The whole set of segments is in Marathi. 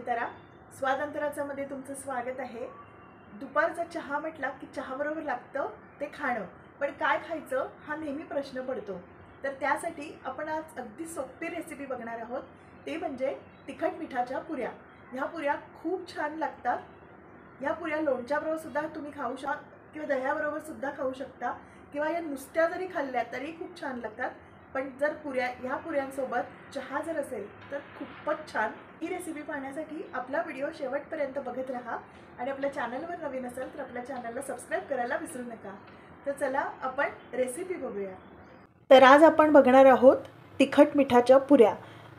नयनतारा. स्वादंतराचामध्ये तुमचं स्वागत आहे. दुपारचा चहा म्हटला की चहाबरोबर लागतं ते खाणं, पण काय खायचं हा नेहमी प्रश्न पडतो. तर त्यासाठी आपण आज अगदी सोपी रेसिपी बघणार आहोत. ते म्हणजे तिखट मिठाच्या पुऱ्या. ह्या पुऱ्या खूप छान लागतात. ह्या पुऱ्या लोणच्याबरोबर सुद्धा तुम्ही खाऊ शकता किंवा दह्याबरोबर सुद्धा खाऊ शकता किंवा या नुसत्या जरी खाल्ल्या तरी खूप छान लागतात. पण जर ह्या पुऱ्यांसोबत चहा जर असेल तर खूपच छान. ही रेसिपी पाहण्यासाठी आपला व्हिडिओ शेवटपर्यंत बघत राहा आणि आपल्या चॅनलवर नवीन असेल तर आपल्या चॅनलला सबस्क्राईब करायला विसरू नका. तर चला आपण रेसिपी बघूया. तर आज आपण बघणार आहोत तिखट मिठाच्या पुऱ्या.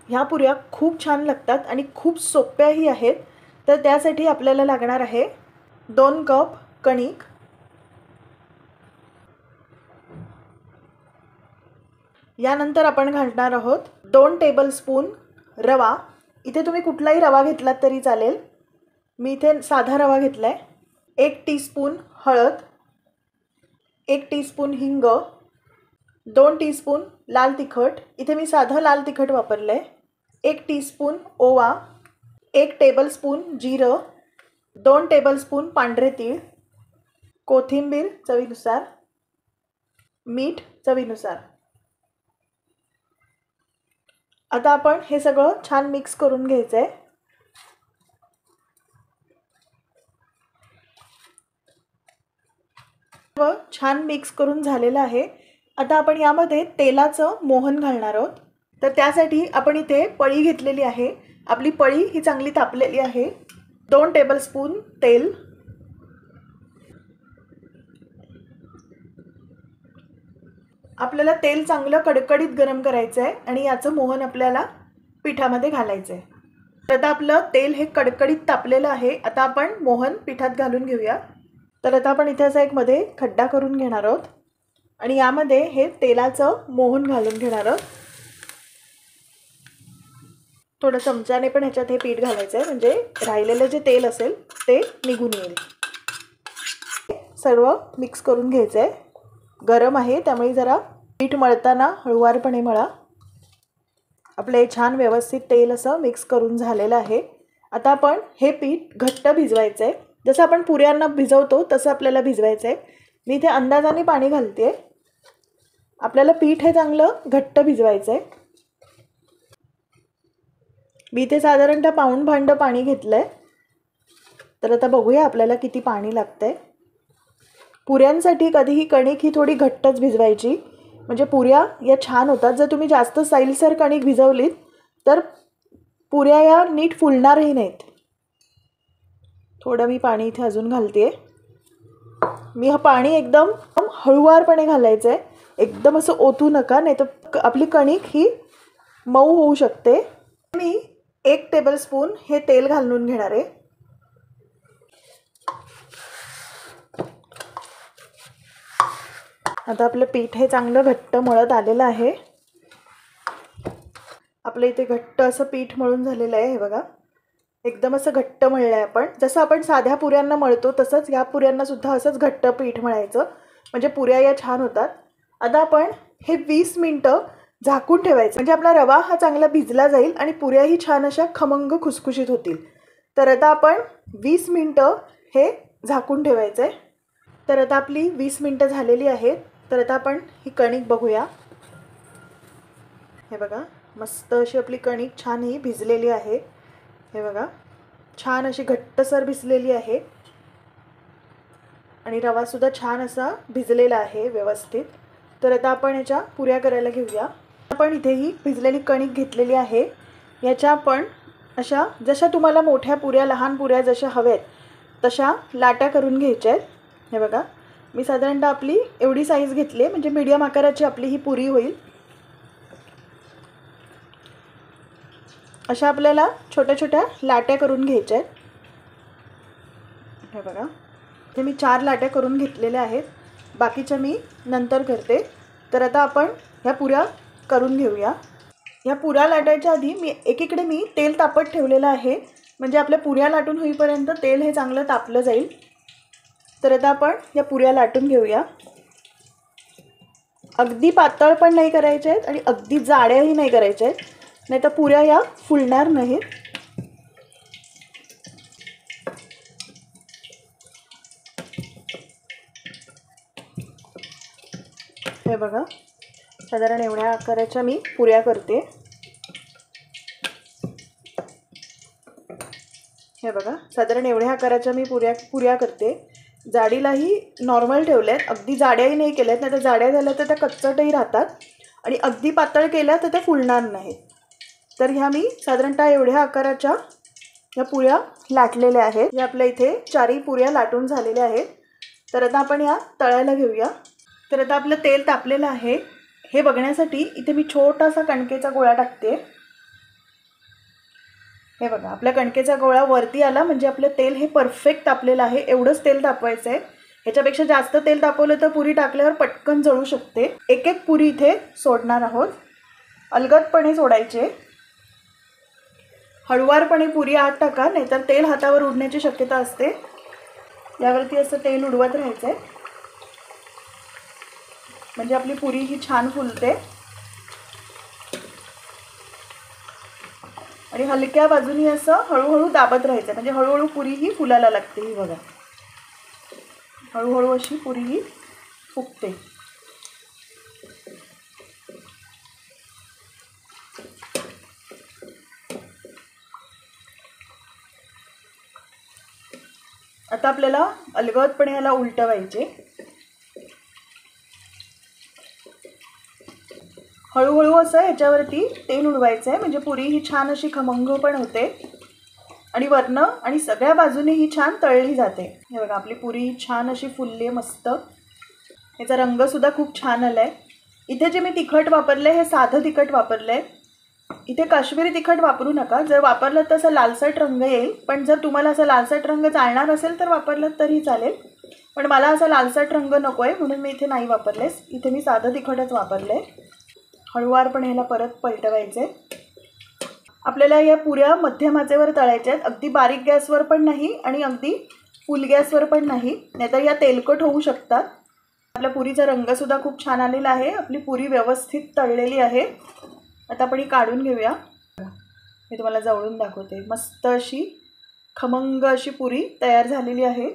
ह्या पुऱ्या खूप छान लागतात आणि खूप सोप्याही आहेत. तर त्यासाठी आपल्याला लागणार आहे 2 कप कणिक, यानंतर आपण घालणार आहोत 2 टेबलस्पून रवा. इथे तुम्ही कुठलाही रवा घेतलात तरी चालेल. मी इथे साधा रवा घेतलाय. 1 टीस्पून हळद, 1 टीस्पून हिंग, 2 टीस्पून लाल तिखट. इथे मी साधं लाल तिखट वापरलंय. 1 टीस्पून ओवा, 1 टेबलस्पून जिरं, 2 टेबलस्पून पांढरे तीळ, कोथिंबीर चवीनुसार, मीठ चवीनुसार. आता आपण हे सगळं छान मिक्स करून घ्यायचं आहे. छान मिक्स करून झालेलं आहे. आता आपण यामध्ये तेलाचं मोहन घालणार आहोत. तर त्यासाठी आपण इथे पळी घेतलेली आहे. आपली पळी ही चांगली तापलेली आहे. 2 टेबलस्पून तेल, आपल्याला तेल चांगलं कडकडीत गरम करायचं आहे आणि याचं मोहन आपल्याला पिठामध्ये घालायचं आहे. आता आपलं तेल हे कडकडीत तापलेलं आहे. आता आपण मोहन पिठात घालून घेऊया. तर आता आपण इथे असा एक मध्ये खड्डा करून घेणार आहोत आणि यामध्ये हे तेलाचं मोहन घालून घेणार आहोत. थोडं चमच्याने पण ह्याच्यात हे पीठ घालायचं आहे, म्हणजे राहिलेलं जे तेल असेल ते निघून येईल. सर्व मिक्स करून घ्यायचं आहे. गरम आहे त्यामुळे जरा पीठ मळताना हळूवारपणे मळा. आपलं हे छान व्यवस्थित तेल असं मिक्स करून झालेलं आहे. आता आपण हे पीठ घट्ट भिजवायचं आहे. जसं आपण पुऱ्यांना भिजवतो तसं आपल्याला भिजवायचं आहे. मी इथे अंदाजाने पाणी घालते. आपल्याला पीठ हे चांगलं घट्ट भिजवायचं आहे. मी इथे साधारणतः पाऊण भांड पाणी घेतलं आहे. तर आता बघूया आपल्याला किती पाणी लागतं आहे. पुऱ्यांसाठी कधीही कणिक ही थोडी घट्टच भिजवायची, म्हणजे पुऱ्या या छान होतात. जर तुम्ही जास्त सैलसर कणिक भिजवलीत तर पुऱ्या या नीट फुलणारही नाहीत. थोडं मी पाणी इथे अजून घालते. मी हा पाणी एकदम हळूवारपणे घालायचं आहे. एकदम असं ओतू नका, नाही तर आपली कणिक ही मऊ होऊ शकते. मी 1 टेबलस्पून हे तेल घालून घेणार आहे. आता आपलं पीठ हे चांगलं घट्ट मळत आलेलं आहे. आपलं इथे घट्ट असं पीठ मळून झालेलं आहे. हे बघा, एकदम असं घट्ट मळलं आहे आपण. जसं आपण साध्या पुऱ्यांना मळतो तसंच या पुऱ्यांना सुद्धा असंच घट्ट पीठ मळायचं, म्हणजे पुऱ्या या छान होतात. आता आपण हे 20 मिनिटं झाकून ठेवायचं, म्हणजे आपला रवा हा चांगला भिजला जाईल आणि पुऱ्याही छान अशा खमंग खुसखुशीत होतील. तर आता आपण 20 मिनिटं हे झाकून ठेवायचं आहे. तर आता आपली 20 मिनिटं झालेली आहेत. तर आता आपण ही कणिक बघूया. हे बघा, मस्त अशी आपली कणिक छान ही भिजलेली आहे. हे बघा, छान अशी घट्टसर भिजलेली आहे आणि रवासुद्धा छान असा भिजलेला आहे व्यवस्थित. तर आता आपण ह्याच्या पुऱ्या करायला घेऊया. आपण इथे ही भिजलेली कणिक घेतलेली आहे. याच्या आपण अशा जशा तुम्हाला मोठ्या पुऱ्या लहान पुऱ्या जशा हव्यात तशा लाट्या करून घ्यायच्या आहेत. हे बघा, मी साधारणतः आपली एवढी साईज घेतली, म्हणजे मीडियम आकाराची आपली ही पुरी होईल. अशा आपल्याला छोट्या छोट्या लाट्या करून घ्यायच्या आहेत. हे बघा, इथे मी 4 लाट्या करून घेतलेल्या आहेत. बाकीच्या मी नंतर करते. तर आता आपण ह्या पुऱ्या करून घेऊया. ह्या पुऱ्या लाटायच्या आधी एकीकडे मी तेल तापत ठेवलेलं आहे, म्हणजे आपल्या पुऱ्या लाटून होईपर्यंत तेल हे चांगलं तापलं जाईल. तर आता आपण या पुऱ्या लाटून घेऊया. अगदी पातळ पण नाही करायचे आहेत आणि अगदी जाड्याही नाही करायचे आहेत, नाही तर पुऱ्या या फुलणार नाहीत. बघा, साधारण एवढ्या आकाराच्या मी पुऱ्या करते. हे बघा, साधारण एवढ्या आकाराच्या मी पुऱ्या करते. जाडीलाही नॉर्मल ठेवल्यात, अगदी जाड्याही नाही केल्यात, नाही तर जाड्या झाल्या तर त्या कच्चटही राहतात आणि अगदी पातळ केल्या तर त्या फुलणार नाहीत. तर ह्या मी साधारणतः एवढ्या आकाराच्या या पुऱ्या लाटलेल्या आहेत. या आपल्या इथे 4ही पुऱ्या लाटून झालेल्या आहेत. तर आता आपण या तळायला घेऊया. तर आता आपलं तेल तापलेलं आहे हे बघण्यासाठी इथे मी छोटासा कणकेचा गोळा टाकते. हे बघा, आपल्या कणकेचा गोळा वरती आला म्हणजे आपलं तेल हे परफेक्ट तापलेलं आहे. एवढंच तेल तापवायचं आहे. ह्याच्यापेक्षा जास्त तेल तापवलं तर पुरी टाकल्यावर पटकन जळू शकते. एक एक पुरी इथे सोडणार आहोत. अलगदपणे सोडायचे, हळुवारपणे पुरी आत टाका, नाहीतर तेल हातावर उडण्याची शक्यता असते. यावरती असं तेल उडवत राहायचं आहे म्हणजे आपली पुरी ही छान फुलते. आणि हलक्या बाजूनी असं हळूहळू दाबत राहायचं म्हणजे हळूहळू पुरी ही फुलायला लागते. ही बघा, हळूहळू अशी पुरी ही फुगते. आता आपल्याला अलगदपणे याला उलटवायचे. हळूहळू असं ह्याच्यावरती तेल उडवायचं आहे म्हणजे पुरी ही छान अशी खमंग पण होते आणि वरनं आणि सगळ्या बाजूने ही छान तळली जाते. हे बघा, आपली पुरी छान अशी फुलली आहे मस्त. याचा रंगसुद्धा खूप छान आला आहे. इथे जे मी तिखट वापरलं आहे हे साधं तिखट वापरलं आहे. इथे काश्मीरी तिखट वापरू नका. जर वापरलं तर असं लालसट रंग येईल, पण जर तुम्हाला असं लालसट रंग चालणार असेल तर वापरलं तरी चालेल. पण मला असा लालसट रंग नको आहे म्हणून मी इथे नाही वापरले. इथे मी साधं तिखटच वापरलं आहे. हळुवारपणे ह्याला परत पलटवायचे. आपल्याला या पुऱ्या मध्यम आचेवर तळायच्या आहेत. अगदी बारीक गॅसवर पण नाही आणि अगदी फुल गॅसवर पण नाही, नाहीतर या तेलकट होऊ शकतात. आपल्या पुरीचा रंगसुद्धा खूप छान आलेला आहे. आपली पुरी व्यवस्थित तळलेली आहे. आता आपण ही काढून घेऊया. मी तुम्हाला जवळून दाखवते. मस्त अशी खमंग अशी पुरी तयार झालेली आहे.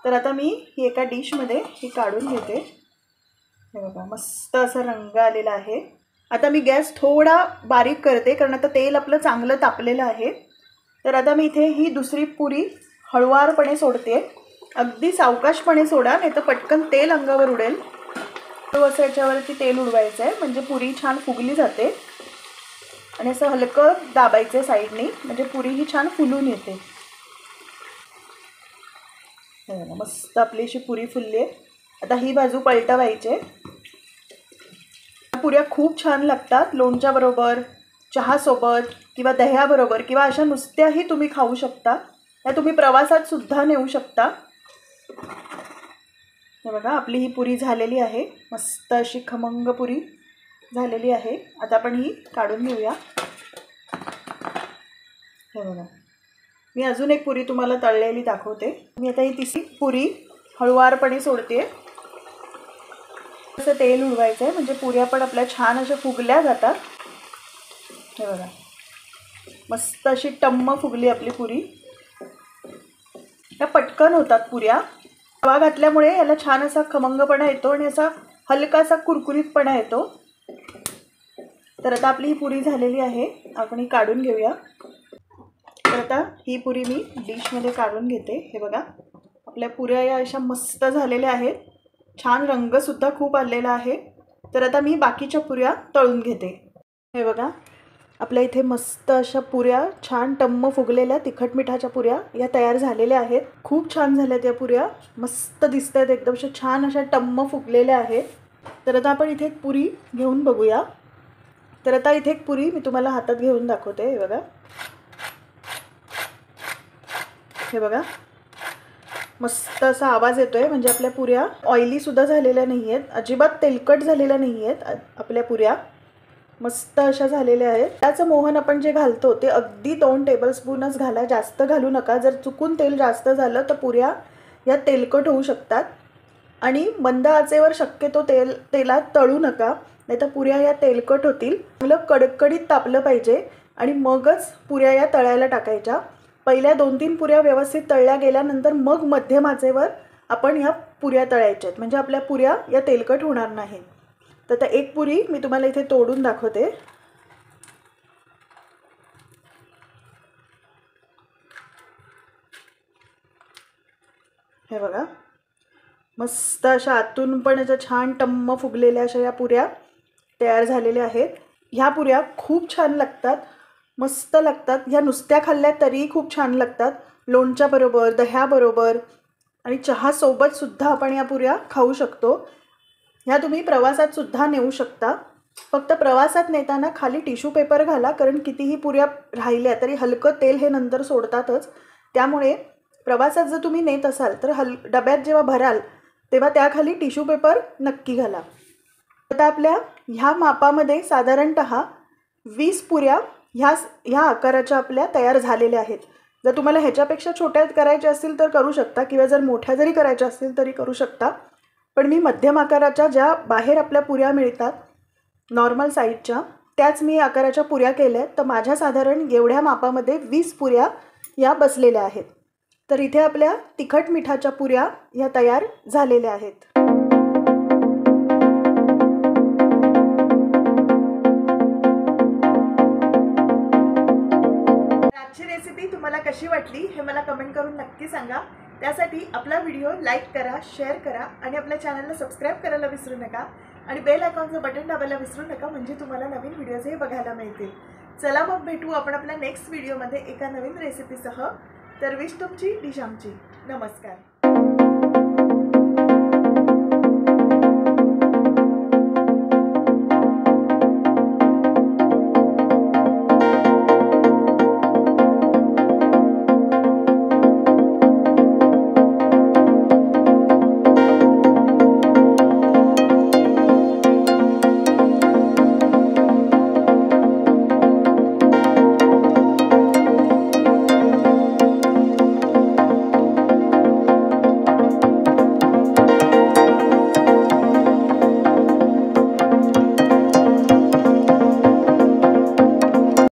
तर आता मी ही एका डिशमध्ये ही काढून घेते. हे बघा, मस्त असा रंग आलेला आहे. आता मी गॅस थोडा बारीक करते कारण आता तेल आपलं चांगलं तापलेलं आहे. तर आता मी इथे ही दुसरी पुरी हळुवारपणे सोडते. अगदी सावकाशपणे सोडा, नाही तर पटकन तेल अंगावर उडेल. तो असं याच्यावरती तेल उडवायचं आहे म्हणजे पुरी छान फुगली जाते. आणि असं हलकं दाबायचं साईडनी म्हणजे पुरी ही छान फुलून येते. मस्त आपली अशी पुरी फुलली आहे. आता ही बाजू पलटवायची. पुऱ्या खूप छान लागतात लोणच्या बरोबर, चहासोबत किंवा दह्याबरोबर किंवा अशा नुसत्याही तुम्ही खाऊ शकता. या तुम्ही प्रवासात सुद्धा नेऊ शकता. हे बघा, आपली ही पुरी झालेली आहे. मस्त अशी खमंग पुरी झालेली आहे. आता आपण ही काढून घेऊया. हे बघा, मी अजून एक पुरी तुम्हाला तळलेली दाखवते. मी आता ही तिसरी पुरी हळुवारपणे सोडते. असं तेल उडवायचं आहे म्हणजे पुऱ्या पण आपल्या छान अशा फुगल्या जातात. हे बघा, मस्त अशी टम्म फुगली आपली पुरी. या पटकन होतात पुऱ्या. रवा घातल्यामुळे याला छान असा खमंगपणा येतो आणि असा हलकासा कुरकुरीतपणा येतो. तर आता आपली ही पुरी झालेली आहे. आपण ही काढून घेऊया. तर आता ही पुरी मी डिशमध्ये काढून घेते. हे बघा, आपल्या पुऱ्या या अशा मस्त झालेल्या आहेत. छान रंगसुद्धा खूप आलेला आहे. तर आता मी बाकीच्या पुऱ्या तळून घेते. हे बघा, आपल्या इथे मस्त अशा पुऱ्या छान टम्म फुगलेल्या तिखट मिठाच्या पुऱ्या या तयार झालेल्या आहेत. खूप छान झाल्यात या पुऱ्या. मस्त दिसत आहेत, एकदम छान अशा टम्म फुगलेल्या आहेत. तर आता आपण इथे एक पुरी घेऊन बघूया. तर आता इथे एक पुरी मी तुम्हाला हातात घेऊन दाखवते. हे बघा, हे बघा, मस्त असा आवाज येतोय म्हणजे आपल्या पुऱ्या ऑइलीसुद्धा झालेल्या नाही आहेत, अजिबात तेलकट झालेल्या नाही आहेत. आपल्या पुऱ्या मस्त अशा झालेल्या आहेत. त्याचं मोहन आपण जे घालतो ते अगदी 2 टेबलस्पूनच घाला, जास्त घालू नका. जर चुकून तेल जास्त झालं तर पुऱ्या या तेलकट होऊ शकतात. आणि मंद आचेवर शक्यतो तेलात तळू नका, नाही तर पुऱ्या या तेलकट होतील. चांगलं कडकडीत तापलं पाहिजे आणि मगच पुऱ्या या तळायला टाकायच्या. पहिल्या 2-3 पुऱ्या व्यवस्थित तळल्या गेल्यानंतर मग मध्यम आचेवर आपण ह्या पुऱ्या तळायच्या आहेत म्हणजे आपल्या पुऱ्या या तेलकट होणार नाहीत. तर त्या एक पुरी मी तुम्हाला इथे तोडून दाखवते. हे बघा, मस्त अशा आतून पण अशा छान टम्म फुगलेल्या अशा या पुऱ्या तयार झालेल्या आहेत. ह्या पुऱ्या खूप छान लागतात, मस्त लागतात. ह्या नुसत्या खाल्ल्या तरी खूप छान लागतात, लोणच्याबरोबर, दह्याबरोबर आणि चहासोबतसुद्धा आपण या पुऱ्या खाऊ शकतो. ह्या तुम्ही प्रवासात सुद्धा नेऊ शकता. फक्त प्रवासात नेताना खाली टिश्यू पेपर घाला, कारण कितीही पुऱ्या राहिल्या तरी हलकं तेल हे नंतर सोडतातच. त्यामुळे प्रवासात जर तुम्ही नेत असाल तर डब्यात जेव्हा भराल तेव्हा त्याखाली टिश्यू पेपर नक्की घाला. आता आपल्या ह्या मापामध्ये साधारणतः 20 पुऱ्या ह्या आकाराच्या आपल्या तयार झालेल्या आहेत. जर तुम्हाला ह्याच्यापेक्षा छोट्या करायच्या असतील तर करू शकता, किंवा जर मोठ्या जरी करायच्या असतील तरी करू शकता. पण मी मध्यम आकाराच्या, ज्या बाहेर आपल्या पुऱ्या मिळतात नॉर्मल साईजच्या, त्याच मी आकाराच्या पुऱ्या केल्या आहेत. तर माझ्या साधारण एवढ्या मापामध्ये 20 पुऱ्या या बसलेल्या आहेत. तर इथे आपल्या तिखट मिठाच्या पुऱ्या ह्या तयार झालेल्या आहेत. आजची रेसिपी तुम्हाला कशी वाटली हे मला कमेंट करून नक्की सांगा. त्यासाठी आपला व्हिडिओ लाईक करा, शेअर करा आणि आपल्या चॅनलला सबस्क्राईब करायला विसरू नका. आणि बेल आयकॉनचं बटन दाबायला विसरू नका, म्हणजे तुम्हाला नवीन व्हिडिओजही बघायला मिळतील. चला मग भेटू आपण आपल्या नेक्स्ट व्हिडिओमध्ये एका नवीन रेसिपीसह. तर विश तुमची, डिश आमची. नमस्कार.